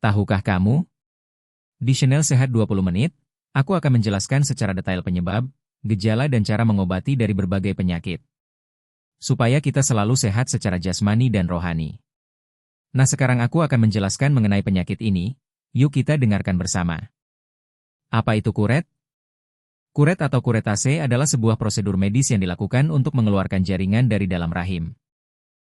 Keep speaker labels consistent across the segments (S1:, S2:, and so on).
S1: Tahukah kamu? Di Channel Sehat 20 Menit, aku akan menjelaskan secara detail penyebab, gejala dan cara mengobati dari berbagai penyakit. Supaya kita selalu sehat secara jasmani dan rohani. Nah, sekarang aku akan menjelaskan mengenai penyakit ini, yuk kita dengarkan bersama. Apa itu kuret? Kuret atau kuretase adalah sebuah prosedur medis yang dilakukan untuk mengeluarkan jaringan dari dalam rahim.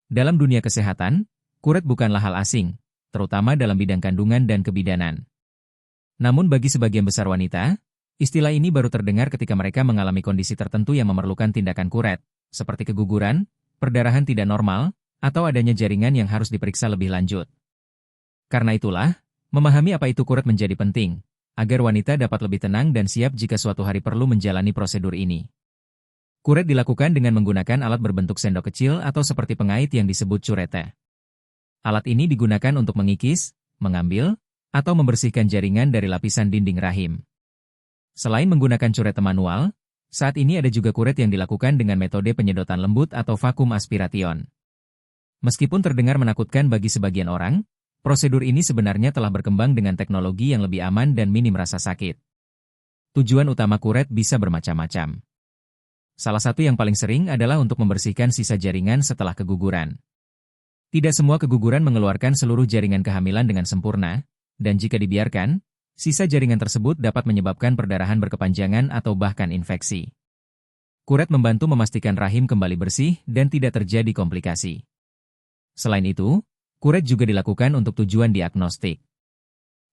S1: Dalam dunia kesehatan, kuret bukanlah hal asing, terutama dalam bidang kandungan dan kebidanan. Namun bagi sebagian besar wanita, istilah ini baru terdengar ketika mereka mengalami kondisi tertentu yang memerlukan tindakan kuret, seperti keguguran, perdarahan tidak normal, atau adanya jaringan yang harus diperiksa lebih lanjut. Karena itulah, memahami apa itu kuret menjadi penting, agar wanita dapat lebih tenang dan siap jika suatu hari perlu menjalani prosedur ini. Kuret dilakukan dengan menggunakan alat berbentuk sendok kecil atau seperti pengait yang disebut curete. Alat ini digunakan untuk mengikis, mengambil, atau membersihkan jaringan dari lapisan dinding rahim. Selain menggunakan curete manual, saat ini ada juga kuret yang dilakukan dengan metode penyedotan lembut atau vakum aspiration. Meskipun terdengar menakutkan bagi sebagian orang, prosedur ini sebenarnya telah berkembang dengan teknologi yang lebih aman dan minim rasa sakit. Tujuan utama kuret bisa bermacam-macam. Salah satu yang paling sering adalah untuk membersihkan sisa jaringan setelah keguguran. Tidak semua keguguran mengeluarkan seluruh jaringan kehamilan dengan sempurna, dan jika dibiarkan, sisa jaringan tersebut dapat menyebabkan perdarahan berkepanjangan atau bahkan infeksi. Kuret membantu memastikan rahim kembali bersih dan tidak terjadi komplikasi. Selain itu, kuret juga dilakukan untuk tujuan diagnostik.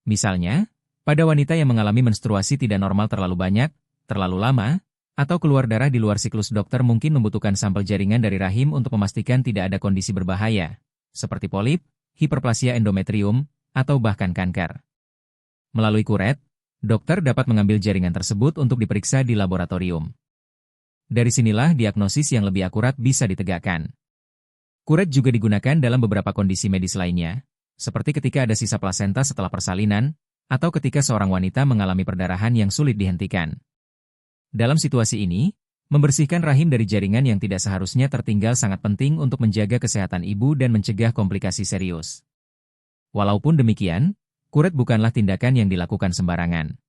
S1: Misalnya, pada wanita yang mengalami menstruasi tidak normal terlalu banyak, terlalu lama, atau keluar darah di luar siklus, dokter mungkin membutuhkan sampel jaringan dari rahim untuk memastikan tidak ada kondisi berbahaya, seperti polip, hiperplasia endometrium, atau bahkan kanker. Melalui kuret, dokter dapat mengambil jaringan tersebut untuk diperiksa di laboratorium. Dari sinilah diagnosis yang lebih akurat bisa ditegakkan. Kuret juga digunakan dalam beberapa kondisi medis lainnya, seperti ketika ada sisa plasenta setelah persalinan, atau ketika seorang wanita mengalami perdarahan yang sulit dihentikan. Dalam situasi ini, membersihkan rahim dari jaringan yang tidak seharusnya tertinggal sangat penting untuk menjaga kesehatan ibu dan mencegah komplikasi serius. Walaupun demikian, kuret bukanlah tindakan yang dilakukan sembarangan.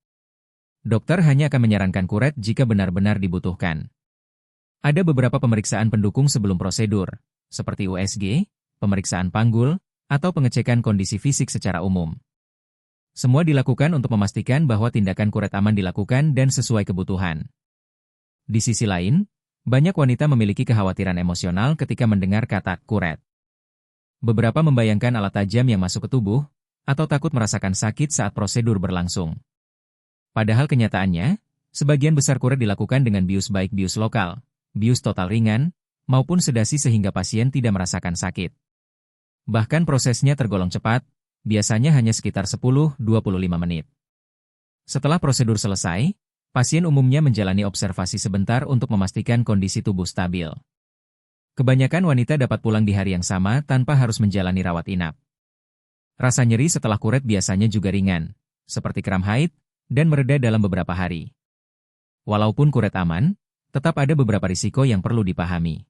S1: Dokter hanya akan menyarankan kuret jika benar-benar dibutuhkan. Ada beberapa pemeriksaan pendukung sebelum prosedur, seperti USG, pemeriksaan panggul, atau pengecekan kondisi fisik secara umum. Semua dilakukan untuk memastikan bahwa tindakan kuret aman dilakukan dan sesuai kebutuhan. Di sisi lain, banyak wanita memiliki kekhawatiran emosional ketika mendengar kata kuret. Beberapa membayangkan alat tajam yang masuk ke tubuh, atau takut merasakan sakit saat prosedur berlangsung. Padahal kenyataannya, sebagian besar kuret dilakukan dengan bius baik bius lokal, bius total ringan, maupun sedasi sehingga pasien tidak merasakan sakit. Bahkan prosesnya tergolong cepat, biasanya hanya sekitar 10-25 menit. Setelah prosedur selesai, pasien umumnya menjalani observasi sebentar untuk memastikan kondisi tubuh stabil. Kebanyakan wanita dapat pulang di hari yang sama tanpa harus menjalani rawat inap. Rasa nyeri setelah kuret biasanya juga ringan, seperti kram haid, dan mereda dalam beberapa hari. Walaupun kuret aman, tetap ada beberapa risiko yang perlu dipahami.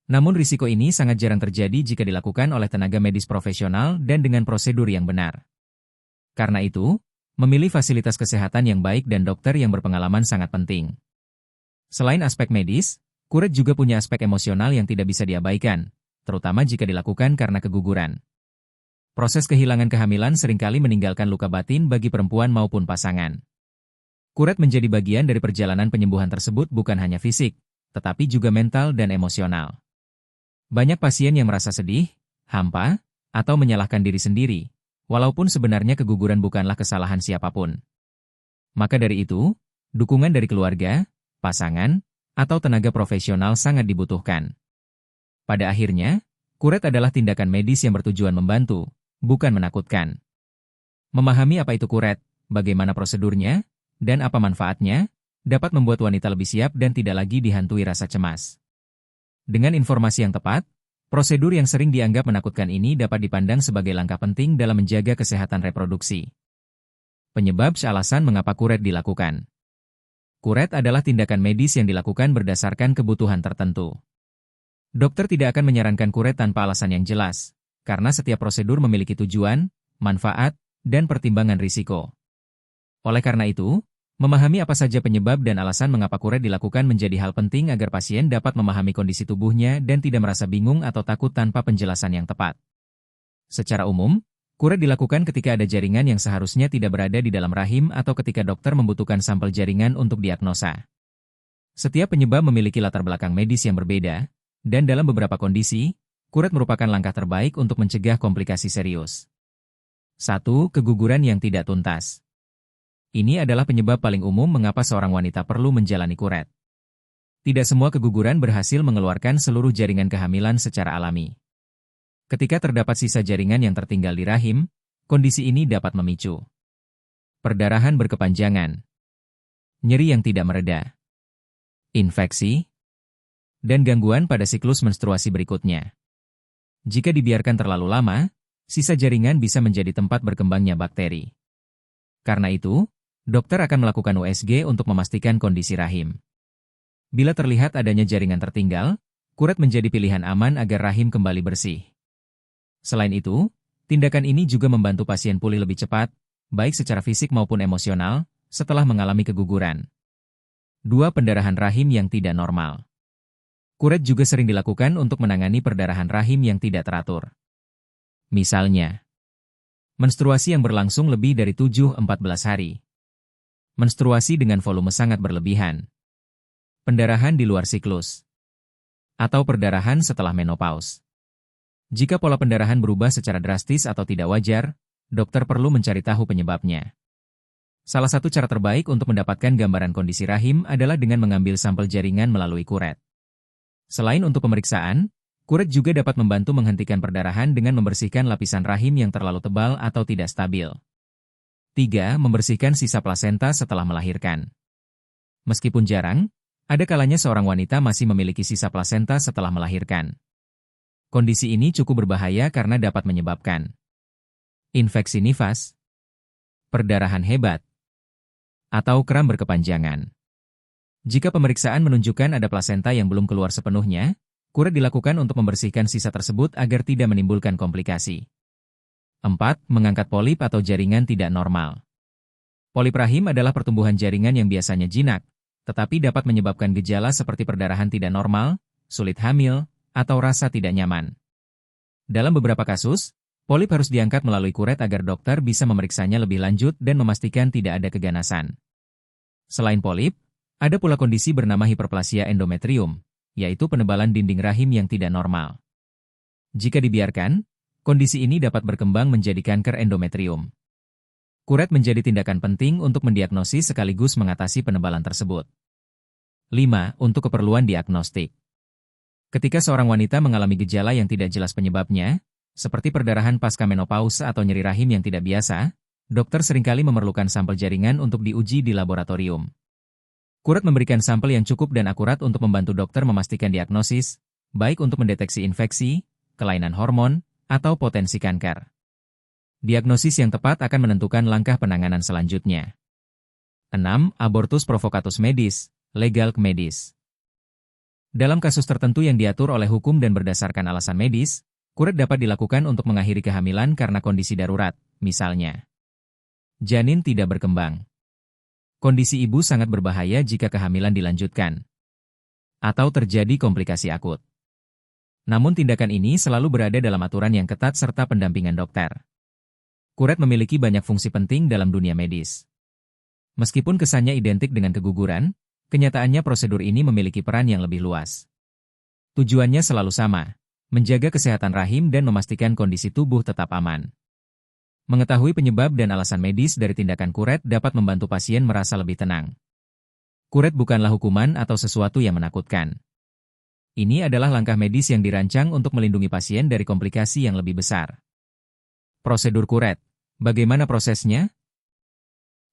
S1: Namun risiko ini sangat jarang terjadi jika dilakukan oleh tenaga medis profesional dan dengan prosedur yang benar. Karena itu, memilih fasilitas kesehatan yang baik dan dokter yang berpengalaman sangat penting. Selain aspek medis, kuret juga punya aspek emosional yang tidak bisa diabaikan, terutama jika dilakukan karena keguguran. Proses kehilangan kehamilan seringkali meninggalkan luka batin bagi perempuan maupun pasangan. Kuret menjadi bagian dari perjalanan penyembuhan tersebut bukan hanya fisik, tetapi juga mental dan emosional. Banyak pasien yang merasa sedih, hampa, atau menyalahkan diri sendiri, walaupun sebenarnya keguguran bukanlah kesalahan siapapun. Maka dari itu, dukungan dari keluarga, pasangan, atau tenaga profesional sangat dibutuhkan. Pada akhirnya, kuret adalah tindakan medis yang bertujuan membantu, bukan menakutkan. Memahami apa itu kuret, bagaimana prosedurnya, dan apa manfaatnya, dapat membuat wanita lebih siap dan tidak lagi dihantui rasa cemas. Dengan informasi yang tepat, prosedur yang sering dianggap menakutkan ini dapat dipandang sebagai langkah penting dalam menjaga kesehatan reproduksi. Penyebab alasan mengapa kuret dilakukan. Kuret adalah tindakan medis yang dilakukan berdasarkan kebutuhan tertentu. Dokter tidak akan menyarankan kuret tanpa alasan yang jelas, karena setiap prosedur memiliki tujuan, manfaat, dan pertimbangan risiko. Oleh karena itu, memahami apa saja penyebab dan alasan mengapa kuret dilakukan menjadi hal penting agar pasien dapat memahami kondisi tubuhnya dan tidak merasa bingung atau takut tanpa penjelasan yang tepat. Secara umum, kuret dilakukan ketika ada jaringan yang seharusnya tidak berada di dalam rahim atau ketika dokter membutuhkan sampel jaringan untuk diagnosa. Setiap penyebab memiliki latar belakang medis yang berbeda, dan dalam beberapa kondisi, kuret merupakan langkah terbaik untuk mencegah komplikasi serius. 1. Keguguran yang tidak tuntas. Ini adalah penyebab paling umum mengapa seorang wanita perlu menjalani kuret. Tidak semua keguguran berhasil mengeluarkan seluruh jaringan kehamilan secara alami. Ketika terdapat sisa jaringan yang tertinggal di rahim, kondisi ini dapat memicu perdarahan berkepanjangan, nyeri yang tidak mereda, infeksi, dan gangguan pada siklus menstruasi berikutnya. Jika dibiarkan terlalu lama, sisa jaringan bisa menjadi tempat berkembangnya bakteri. Karena itu, dokter akan melakukan USG untuk memastikan kondisi rahim. Bila terlihat adanya jaringan tertinggal, kuret menjadi pilihan aman agar rahim kembali bersih. Selain itu, tindakan ini juga membantu pasien pulih lebih cepat, baik secara fisik maupun emosional, setelah mengalami keguguran. 2. Pendarahan rahim yang tidak normal. Kuret juga sering dilakukan untuk menangani perdarahan rahim yang tidak teratur. Misalnya, menstruasi yang berlangsung lebih dari 7-14 hari. Menstruasi dengan volume sangat berlebihan. Pendarahan di luar siklus. Atau perdarahan setelah menopause. Jika pola pendarahan berubah secara drastis atau tidak wajar, dokter perlu mencari tahu penyebabnya. Salah satu cara terbaik untuk mendapatkan gambaran kondisi rahim adalah dengan mengambil sampel jaringan melalui kuret. Selain untuk pemeriksaan, kuret juga dapat membantu menghentikan perdarahan dengan membersihkan lapisan rahim yang terlalu tebal atau tidak stabil. 3. Membersihkan sisa plasenta setelah melahirkan. Meskipun jarang, ada kalanya seorang wanita masih memiliki sisa plasenta setelah melahirkan. Kondisi ini cukup berbahaya karena dapat menyebabkan infeksi nifas, perdarahan hebat, atau kram berkepanjangan. Jika pemeriksaan menunjukkan ada plasenta yang belum keluar sepenuhnya, kuret dilakukan untuk membersihkan sisa tersebut agar tidak menimbulkan komplikasi. 4. Mengangkat polip atau jaringan tidak normal. Polip rahim adalah pertumbuhan jaringan yang biasanya jinak, tetapi dapat menyebabkan gejala seperti perdarahan tidak normal, sulit hamil, atau rasa tidak nyaman. Dalam beberapa kasus, polip harus diangkat melalui kuret agar dokter bisa memeriksanya lebih lanjut dan memastikan tidak ada keganasan. Selain polip, ada pula kondisi bernama hiperplasia endometrium, yaitu penebalan dinding rahim yang tidak normal. Jika dibiarkan, kondisi ini dapat berkembang menjadi kanker endometrium. Kuret menjadi tindakan penting untuk mendiagnosis sekaligus mengatasi penebalan tersebut. 5. Untuk keperluan diagnostik. Ketika seorang wanita mengalami gejala yang tidak jelas penyebabnya, seperti perdarahan pasca menopause atau nyeri rahim yang tidak biasa, dokter seringkali memerlukan sampel jaringan untuk diuji di laboratorium. Kuret memberikan sampel yang cukup dan akurat untuk membantu dokter memastikan diagnosis, baik untuk mendeteksi infeksi, kelainan hormon, atau potensi kanker. Diagnosis yang tepat akan menentukan langkah penanganan selanjutnya. 6. Abortus provocatus medis, legal medis. Dalam kasus tertentu yang diatur oleh hukum dan berdasarkan alasan medis, kuret dapat dilakukan untuk mengakhiri kehamilan karena kondisi darurat, misalnya janin tidak berkembang. Kondisi ibu sangat berbahaya jika kehamilan dilanjutkan, atau terjadi komplikasi akut. Namun tindakan ini selalu berada dalam aturan yang ketat serta pendampingan dokter. Kuret memiliki banyak fungsi penting dalam dunia medis. Meskipun kesannya identik dengan keguguran, kenyataannya prosedur ini memiliki peran yang lebih luas. Tujuannya selalu sama, menjaga kesehatan rahim dan memastikan kondisi tubuh tetap aman. Mengetahui penyebab dan alasan medis dari tindakan kuret dapat membantu pasien merasa lebih tenang. Kuret bukanlah hukuman atau sesuatu yang menakutkan. Ini adalah langkah medis yang dirancang untuk melindungi pasien dari komplikasi yang lebih besar. Prosedur kuret. Bagaimana prosesnya?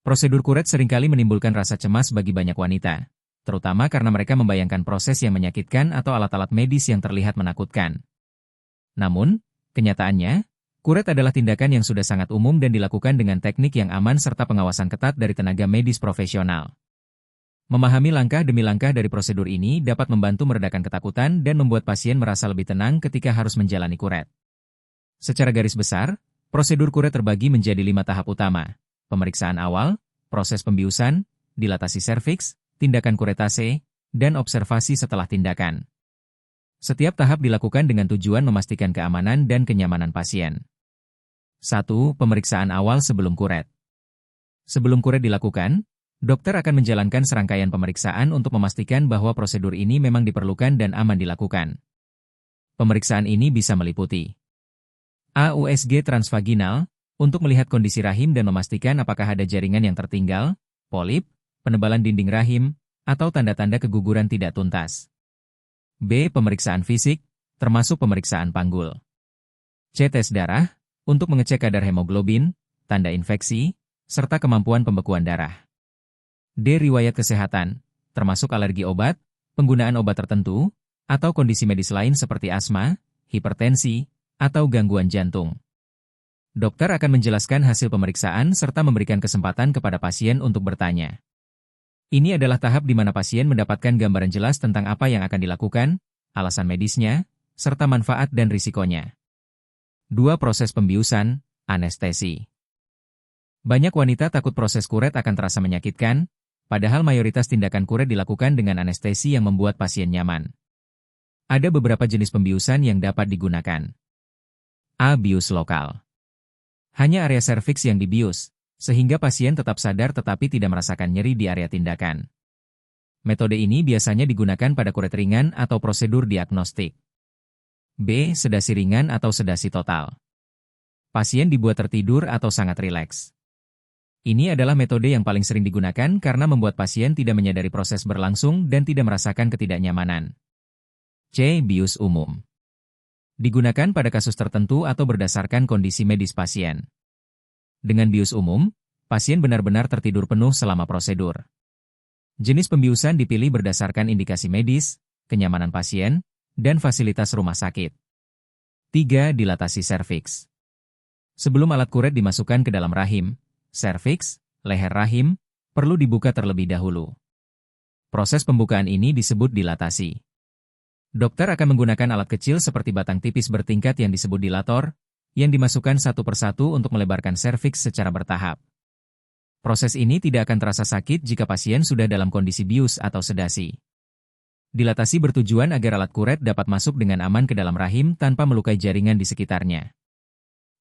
S1: Prosedur kuret seringkali menimbulkan rasa cemas bagi banyak wanita, terutama karena mereka membayangkan proses yang menyakitkan atau alat-alat medis yang terlihat menakutkan. Namun, kenyataannya, kuret adalah tindakan yang sudah sangat umum dan dilakukan dengan teknik yang aman serta pengawasan ketat dari tenaga medis profesional. Memahami langkah demi langkah dari prosedur ini dapat membantu meredakan ketakutan dan membuat pasien merasa lebih tenang ketika harus menjalani kuret. Secara garis besar, Prosedur kuret terbagi menjadi 5 tahap utama. Pemeriksaan awal, proses pembiusan, dilatasi serviks, tindakan kuretase, dan observasi setelah tindakan. Setiap tahap dilakukan dengan tujuan memastikan keamanan dan kenyamanan pasien. 1. Pemeriksaan awal sebelum kuret. Sebelum kuret dilakukan, dokter akan menjalankan serangkaian pemeriksaan untuk memastikan bahwa prosedur ini memang diperlukan dan aman dilakukan. Pemeriksaan ini bisa meliputi AUSG transvaginal, untuk melihat kondisi rahim dan memastikan apakah ada jaringan yang tertinggal, polip, penebalan dinding rahim, atau tanda-tanda keguguran tidak tuntas. B. Pemeriksaan fisik, termasuk pemeriksaan panggul. C. Tes darah, untuk mengecek kadar hemoglobin, tanda infeksi, serta kemampuan pembekuan darah. D. Riwayat kesehatan, termasuk alergi obat, penggunaan obat tertentu, atau kondisi medis lain seperti asma, hipertensi, atau gangguan jantung. Dokter akan menjelaskan hasil pemeriksaan serta memberikan kesempatan kepada pasien untuk bertanya. Ini adalah tahap di mana pasien mendapatkan gambaran jelas tentang apa yang akan dilakukan, alasan medisnya, serta manfaat dan risikonya. 2. Proses pembiusan, anestesi. Banyak wanita takut proses kuret akan terasa menyakitkan, padahal mayoritas tindakan kuret dilakukan dengan anestesi yang membuat pasien nyaman. Ada beberapa jenis pembiusan yang dapat digunakan. A. Bius lokal. Hanya area serviks yang dibius, sehingga pasien tetap sadar tetapi tidak merasakan nyeri di area tindakan. Metode ini biasanya digunakan pada kuret ringan atau prosedur diagnostik. B. Sedasi ringan atau sedasi total. Pasien dibuat tertidur atau sangat rileks. Ini adalah metode yang paling sering digunakan karena membuat pasien tidak menyadari proses berlangsung dan tidak merasakan ketidaknyamanan. C. Bius umum. Digunakan pada kasus tertentu atau berdasarkan kondisi medis pasien. Dengan bius umum, pasien benar-benar tertidur penuh selama prosedur. Jenis pembiusan dipilih berdasarkan indikasi medis, kenyamanan pasien, dan fasilitas rumah sakit. 3. Dilatasi serviks. Sebelum alat kuret dimasukkan ke dalam rahim, serviks, leher rahim, perlu dibuka terlebih dahulu. Proses pembukaan ini disebut dilatasi. Dokter akan menggunakan alat kecil seperti batang tipis bertingkat yang disebut dilator, yang dimasukkan satu persatu untuk melebarkan serviks secara bertahap. Proses ini tidak akan terasa sakit jika pasien sudah dalam kondisi bius atau sedasi. Dilatasi bertujuan agar alat kuret dapat masuk dengan aman ke dalam rahim tanpa melukai jaringan di sekitarnya.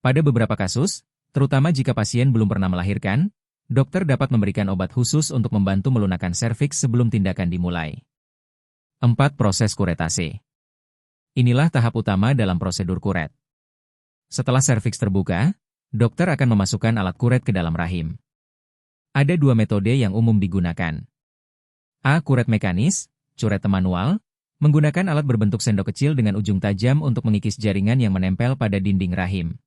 S1: Pada beberapa kasus, terutama jika pasien belum pernah melahirkan, dokter dapat memberikan obat khusus untuk membantu melunakkan serviks sebelum tindakan dimulai. 4. Proses kuretase. Inilah tahap utama dalam prosedur kuret. Setelah serviks terbuka, dokter akan memasukkan alat kuret ke dalam rahim. Ada 2 metode yang umum digunakan. A. Kuret mekanis, curet manual, menggunakan alat berbentuk sendok kecil dengan ujung tajam untuk mengikis jaringan yang menempel pada dinding rahim.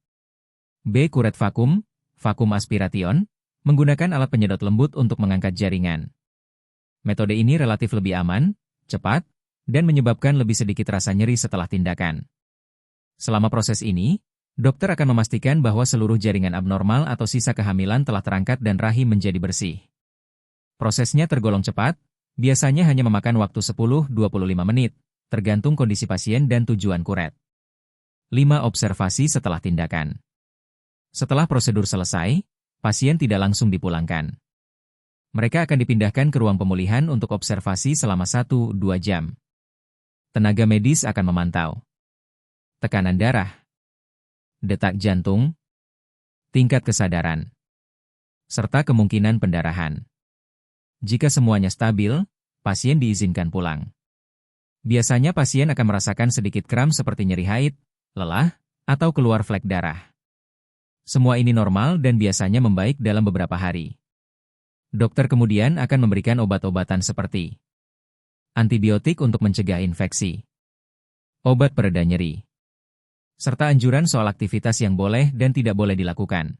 S1: B. Kuret vakum, vakum aspiration, menggunakan alat penyedot lembut untuk mengangkat jaringan. Metode ini relatif lebih aman, cepat, dan menyebabkan lebih sedikit rasa nyeri setelah tindakan. Selama proses ini, dokter akan memastikan bahwa seluruh jaringan abnormal atau sisa kehamilan telah terangkat dan rahim menjadi bersih. Prosesnya tergolong cepat, biasanya hanya memakan waktu 10-25 menit, tergantung kondisi pasien dan tujuan kuret. 5. Observasi setelah tindakan. Setelah prosedur selesai, pasien tidak langsung dipulangkan. Mereka akan dipindahkan ke ruang pemulihan untuk observasi selama 1-2 jam. Tenaga medis akan memantau tekanan darah, detak jantung, tingkat kesadaran, serta kemungkinan pendarahan. Jika semuanya stabil, pasien diizinkan pulang. Biasanya pasien akan merasakan sedikit kram seperti nyeri haid, lelah, atau keluar flek darah. Semua ini normal dan biasanya membaik dalam beberapa hari. Dokter kemudian akan memberikan obat-obatan seperti antibiotik untuk mencegah infeksi, obat pereda nyeri, serta anjuran soal aktivitas yang boleh dan tidak boleh dilakukan.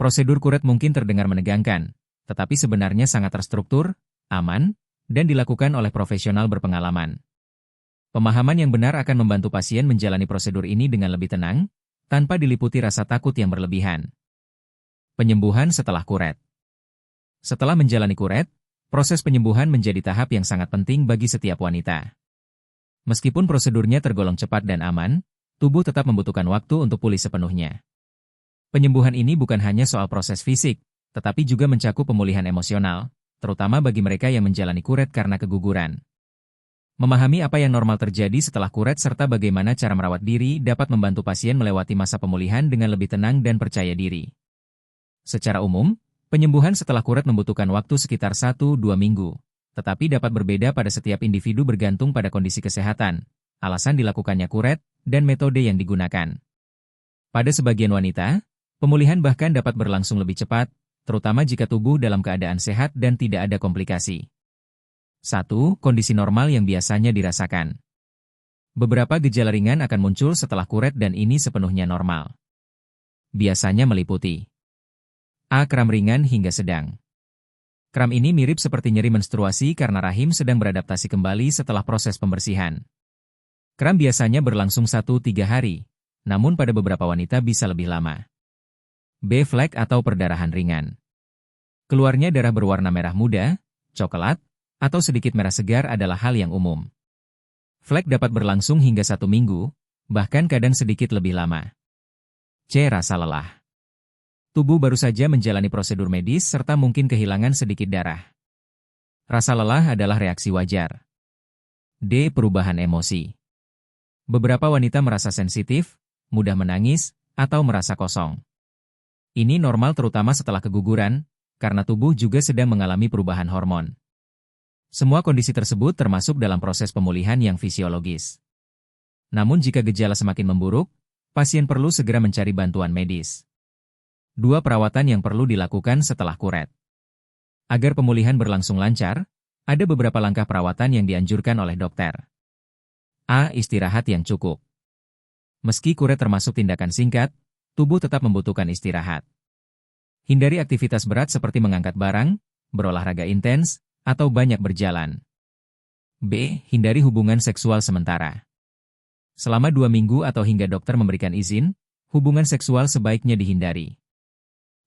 S1: Prosedur kuret mungkin terdengar menegangkan, tetapi sebenarnya sangat terstruktur, aman, dan dilakukan oleh profesional berpengalaman. Pemahaman yang benar akan membantu pasien menjalani prosedur ini dengan lebih tenang, tanpa diliputi rasa takut yang berlebihan. Penyembuhan setelah kuret. Setelah menjalani kuret, proses penyembuhan menjadi tahap yang sangat penting bagi setiap wanita. Meskipun prosedurnya tergolong cepat dan aman, tubuh tetap membutuhkan waktu untuk pulih sepenuhnya. Penyembuhan ini bukan hanya soal proses fisik, tetapi juga mencakup pemulihan emosional, terutama bagi mereka yang menjalani kuret karena keguguran. Memahami apa yang normal terjadi setelah kuret serta bagaimana cara merawat diri dapat membantu pasien melewati masa pemulihan dengan lebih tenang dan percaya diri. Secara umum, penyembuhan setelah kuret membutuhkan waktu sekitar 1-2 minggu, tetapi dapat berbeda pada setiap individu bergantung pada kondisi kesehatan, alasan dilakukannya kuret, dan metode yang digunakan. Pada sebagian wanita, pemulihan bahkan dapat berlangsung lebih cepat, terutama jika tubuh dalam keadaan sehat dan tidak ada komplikasi. 1. Kondisi normal yang biasanya dirasakan. Beberapa gejala ringan akan muncul setelah kuret dan ini sepenuhnya normal. Biasanya meliputi A. Kram ringan hingga sedang. Kram ini mirip seperti nyeri menstruasi karena rahim sedang beradaptasi kembali setelah proses pembersihan. Kram biasanya berlangsung 1-3 hari, namun pada beberapa wanita bisa lebih lama. B. Flek atau perdarahan ringan. Keluarnya darah berwarna merah muda, coklat, atau sedikit merah segar adalah hal yang umum. Flek dapat berlangsung hingga 1 minggu, bahkan kadang sedikit lebih lama. C. Rasa lelah. Tubuh baru saja menjalani prosedur medis serta mungkin kehilangan sedikit darah. Rasa lelah adalah reaksi wajar. D. Perubahan emosi. Beberapa wanita merasa sensitif, mudah menangis, atau merasa kosong. Ini normal terutama setelah keguguran, karena tubuh juga sedang mengalami perubahan hormon. Semua kondisi tersebut termasuk dalam proses pemulihan yang fisiologis. Namun jika gejala semakin memburuk, pasien perlu segera mencari bantuan medis. 2. Perawatan yang perlu dilakukan setelah kuret. Agar pemulihan berlangsung lancar, ada beberapa langkah perawatan yang dianjurkan oleh dokter. A. Istirahat yang cukup. Meski kuret termasuk tindakan singkat, tubuh tetap membutuhkan istirahat. Hindari aktivitas berat seperti mengangkat barang, berolahraga intens, atau banyak berjalan. B. Hindari hubungan seksual sementara. Selama 2 minggu atau hingga dokter memberikan izin, hubungan seksual sebaiknya dihindari.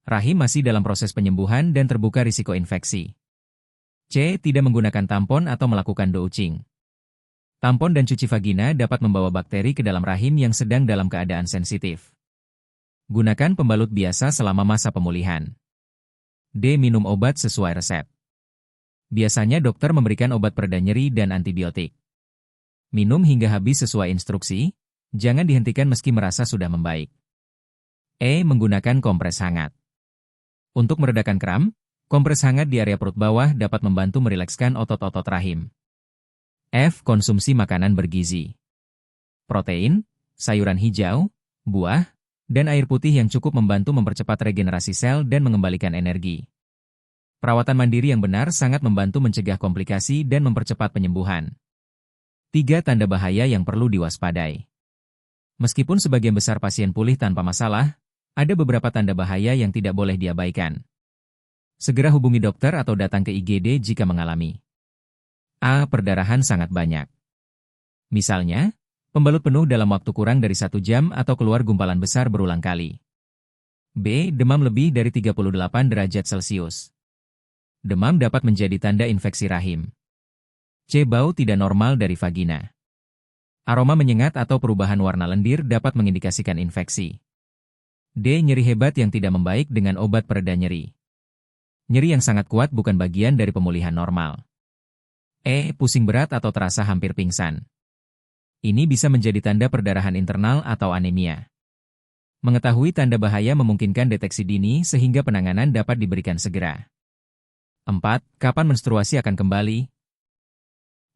S1: Rahim masih dalam proses penyembuhan dan terbuka risiko infeksi. C. Tidak menggunakan tampon atau melakukan douching. Tampon dan cuci vagina dapat membawa bakteri ke dalam rahim yang sedang dalam keadaan sensitif. Gunakan pembalut biasa selama masa pemulihan. D. Minum obat sesuai resep. Biasanya dokter memberikan obat pereda nyeri dan antibiotik. Minum hingga habis sesuai instruksi, jangan dihentikan meski merasa sudah membaik. E. Menggunakan kompres hangat. Untuk meredakan kram, kompres hangat di area perut bawah dapat membantu merilekskan otot-otot rahim. F. Konsumsi makanan bergizi. Protein, sayuran hijau, buah, dan air putih yang cukup membantu mempercepat regenerasi sel dan mengembalikan energi. Perawatan mandiri yang benar sangat membantu mencegah komplikasi dan mempercepat penyembuhan. 3. Tanda bahaya yang perlu diwaspadai. Meskipun sebagian besar pasien pulih tanpa masalah, ada beberapa tanda bahaya yang tidak boleh diabaikan. Segera hubungi dokter atau datang ke IGD jika mengalami. A. Perdarahan sangat banyak. Misalnya, pembalut penuh dalam waktu kurang dari 1 jam atau keluar gumpalan besar berulang kali. B. Demam lebih dari 38 derajat Celcius. Demam dapat menjadi tanda infeksi rahim. C. Bau tidak normal dari vagina. Aroma menyengat atau perubahan warna lendir dapat mengindikasikan infeksi. D. Nyeri hebat yang tidak membaik dengan obat pereda nyeri. Nyeri yang sangat kuat bukan bagian dari pemulihan normal. E. Pusing berat atau terasa hampir pingsan. Ini bisa menjadi tanda perdarahan internal atau anemia. Mengetahui tanda bahaya memungkinkan deteksi dini sehingga penanganan dapat diberikan segera. 4. Kapan menstruasi akan kembali?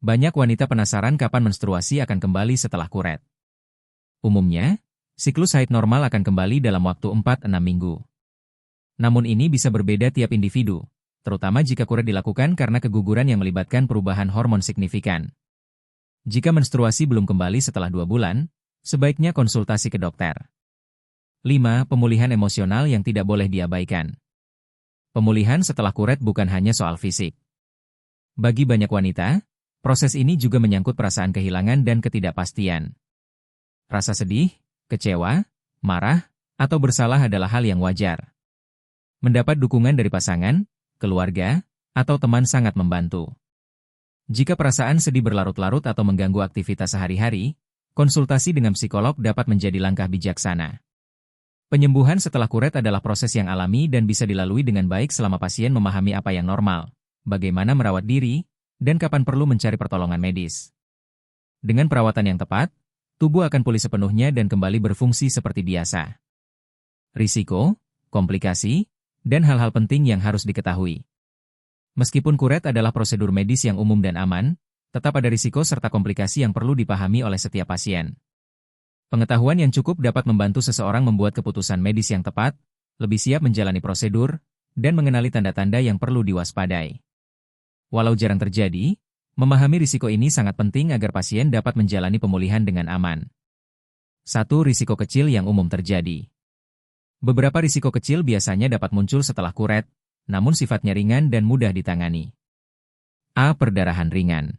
S1: Banyak wanita penasaran kapan menstruasi akan kembali setelah kuret. Umumnya, siklus haid normal akan kembali dalam waktu 4-6 minggu. Namun ini bisa berbeda tiap individu, terutama jika kuret dilakukan karena keguguran yang melibatkan perubahan hormon signifikan. Jika menstruasi belum kembali setelah 2 bulan, sebaiknya konsultasi ke dokter. 5. Pemulihan emosional yang tidak boleh diabaikan. Pemulihan setelah kuret bukan hanya soal fisik. Bagi banyak wanita, proses ini juga menyangkut perasaan kehilangan dan ketidakpastian. Rasa sedih, kecewa, marah, atau bersalah adalah hal yang wajar. Mendapat dukungan dari pasangan, keluarga, atau teman sangat membantu. Jika perasaan sedih berlarut-larut atau mengganggu aktivitas sehari-hari, konsultasi dengan psikolog dapat menjadi langkah bijaksana. Penyembuhan setelah kuret adalah proses yang alami dan bisa dilalui dengan baik selama pasien memahami apa yang normal, bagaimana merawat diri, dan kapan perlu mencari pertolongan medis. Dengan perawatan yang tepat, tubuh akan pulih sepenuhnya dan kembali berfungsi seperti biasa. Risiko, komplikasi, dan hal-hal penting yang harus diketahui. Meskipun kuret adalah prosedur medis yang umum dan aman, tetap ada risiko serta komplikasi yang perlu dipahami oleh setiap pasien. Pengetahuan yang cukup dapat membantu seseorang membuat keputusan medis yang tepat, lebih siap menjalani prosedur, dan mengenali tanda-tanda yang perlu diwaspadai. Walau jarang terjadi, memahami risiko ini sangat penting agar pasien dapat menjalani pemulihan dengan aman. 1. Risiko kecil yang umum terjadi. Beberapa risiko kecil biasanya dapat muncul setelah kuret, namun sifatnya ringan dan mudah ditangani. A. Perdarahan ringan.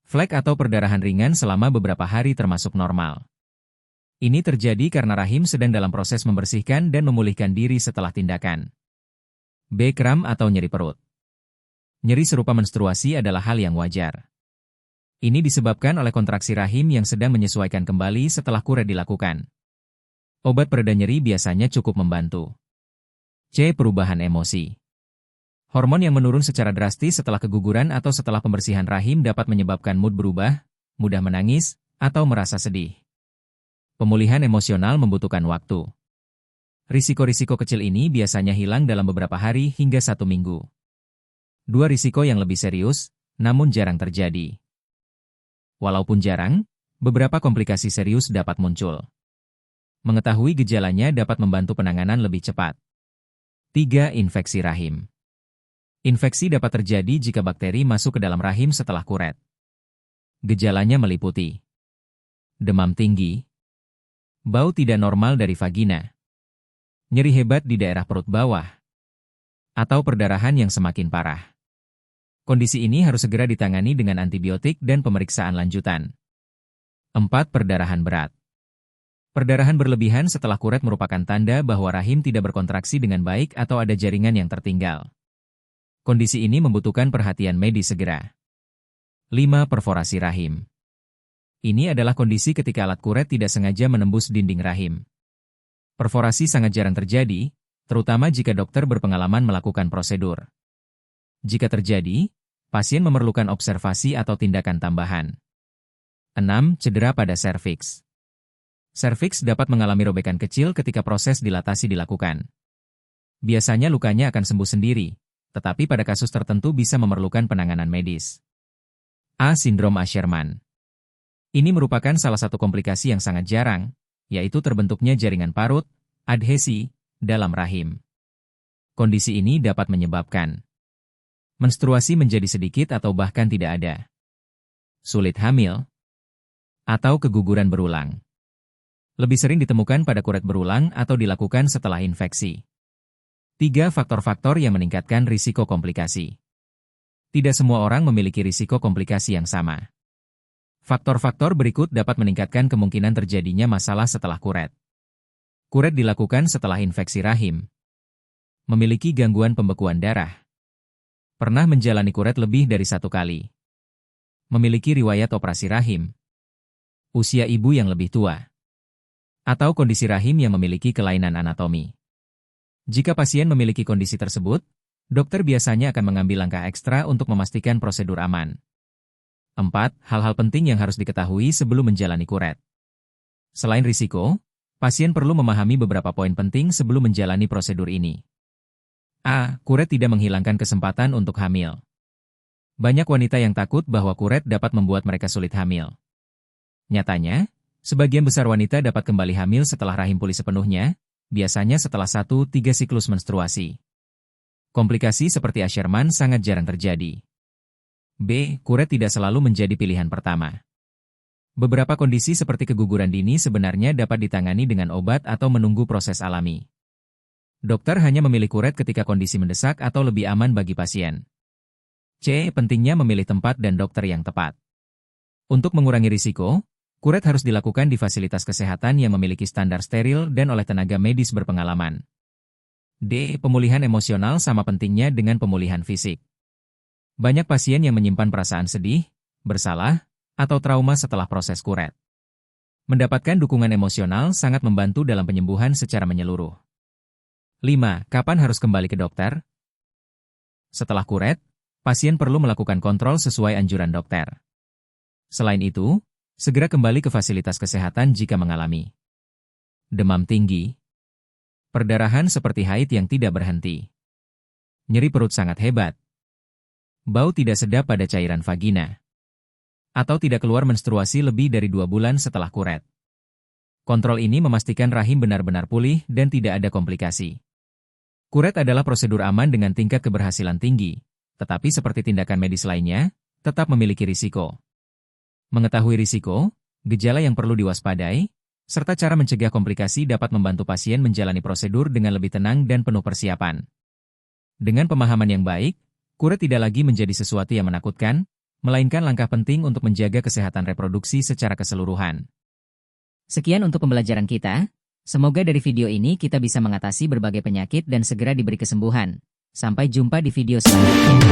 S1: Flek atau perdarahan ringan selama beberapa hari termasuk normal. Ini terjadi karena rahim sedang dalam proses membersihkan dan memulihkan diri setelah tindakan. B. Kram atau nyeri perut. Nyeri serupa menstruasi adalah hal yang wajar. Ini disebabkan oleh kontraksi rahim yang sedang menyesuaikan kembali setelah kuret dilakukan. Obat pereda nyeri biasanya cukup membantu. C. Perubahan emosi. Hormon yang menurun secara drastis setelah keguguran atau setelah pembersihan rahim dapat menyebabkan mood berubah, mudah menangis, atau merasa sedih. Pemulihan emosional membutuhkan waktu. Risiko-risiko kecil ini biasanya hilang dalam beberapa hari hingga 1 minggu. 2. Risiko yang lebih serius, namun jarang terjadi. Walaupun jarang, beberapa komplikasi serius dapat muncul. Mengetahui gejalanya dapat membantu penanganan lebih cepat. 3. Infeksi rahim. Infeksi dapat terjadi jika bakteri masuk ke dalam rahim setelah kuret. Gejalanya meliputi demam tinggi, bau tidak normal dari vagina, nyeri hebat di daerah perut bawah, atau perdarahan yang semakin parah. Kondisi ini harus segera ditangani dengan antibiotik dan pemeriksaan lanjutan. 4. Perdarahan berat. Perdarahan berlebihan setelah kuret merupakan tanda bahwa rahim tidak berkontraksi dengan baik atau ada jaringan yang tertinggal. Kondisi ini membutuhkan perhatian medis segera. 5. Perforasi rahim. Ini adalah kondisi ketika alat kuret tidak sengaja menembus dinding rahim. Perforasi sangat jarang terjadi, terutama jika dokter berpengalaman melakukan prosedur. Jika terjadi, pasien memerlukan observasi atau tindakan tambahan. 6. Cedera pada serviks. Serviks dapat mengalami robekan kecil ketika proses dilatasi dilakukan. Biasanya lukanya akan sembuh sendiri, tetapi pada kasus tertentu bisa memerlukan penanganan medis. A. Sindrom Asherman. Ini merupakan salah satu komplikasi yang sangat jarang, yaitu terbentuknya jaringan parut, adhesi, dalam rahim. Kondisi ini dapat menyebabkan menstruasi menjadi sedikit atau bahkan tidak ada, sulit hamil, atau keguguran berulang. Lebih sering ditemukan pada kuret berulang atau dilakukan setelah infeksi. 3. Faktor-faktor yang meningkatkan risiko komplikasi. Tidak semua orang memiliki risiko komplikasi yang sama. Faktor-faktor berikut dapat meningkatkan kemungkinan terjadinya masalah setelah kuret. Kuret dilakukan setelah infeksi rahim. Memiliki gangguan pembekuan darah. Pernah menjalani kuret lebih dari 1 kali. Memiliki riwayat operasi rahim. Usia ibu yang lebih tua. Atau kondisi rahim yang memiliki kelainan anatomi. Jika pasien memiliki kondisi tersebut, dokter biasanya akan mengambil langkah ekstra untuk memastikan prosedur aman. 4. Hal-hal penting yang harus diketahui sebelum menjalani kuret. Selain risiko, pasien perlu memahami beberapa poin penting sebelum menjalani prosedur ini. A. Kuret tidak menghilangkan kesempatan untuk hamil. Banyak wanita yang takut bahwa kuret dapat membuat mereka sulit hamil. Nyatanya, sebagian besar wanita dapat kembali hamil setelah rahim pulih sepenuhnya, biasanya setelah 1-3 siklus menstruasi. Komplikasi seperti Asherman sangat jarang terjadi. B. Kuret tidak selalu menjadi pilihan pertama. Beberapa kondisi seperti keguguran dini sebenarnya dapat ditangani dengan obat atau menunggu proses alami. Dokter hanya memilih kuret ketika kondisi mendesak atau lebih aman bagi pasien. C. Pentingnya memilih tempat dan dokter yang tepat. Untuk mengurangi risiko, kuret harus dilakukan di fasilitas kesehatan yang memiliki standar steril dan oleh tenaga medis berpengalaman. D. Pemulihan emosional sama pentingnya dengan pemulihan fisik. Banyak pasien yang menyimpan perasaan sedih, bersalah, atau trauma setelah proses kuret. Mendapatkan dukungan emosional sangat membantu dalam penyembuhan secara menyeluruh. 5. Kapan harus kembali ke dokter? Setelah kuret, pasien perlu melakukan kontrol sesuai anjuran dokter. Selain itu, segera kembali ke fasilitas kesehatan jika mengalami demam tinggi, perdarahan seperti haid yang tidak berhenti, nyeri perut sangat hebat, bau tidak sedap pada cairan vagina, atau tidak keluar menstruasi lebih dari 2 bulan setelah kuret. Kontrol ini memastikan rahim benar-benar pulih dan tidak ada komplikasi. Kuret adalah prosedur aman dengan tingkat keberhasilan tinggi, tetapi seperti tindakan medis lainnya, tetap memiliki risiko. Mengetahui risiko, gejala yang perlu diwaspadai, serta cara mencegah komplikasi dapat membantu pasien menjalani prosedur dengan lebih tenang dan penuh persiapan. Dengan pemahaman yang baik, kuret tidak lagi menjadi sesuatu yang menakutkan, melainkan langkah penting untuk menjaga kesehatan reproduksi secara keseluruhan.
S2: Sekian untuk pembelajaran kita. Semoga dari video ini kita bisa mengatasi berbagai penyakit dan segera diberi kesembuhan. Sampai jumpa di video selanjutnya.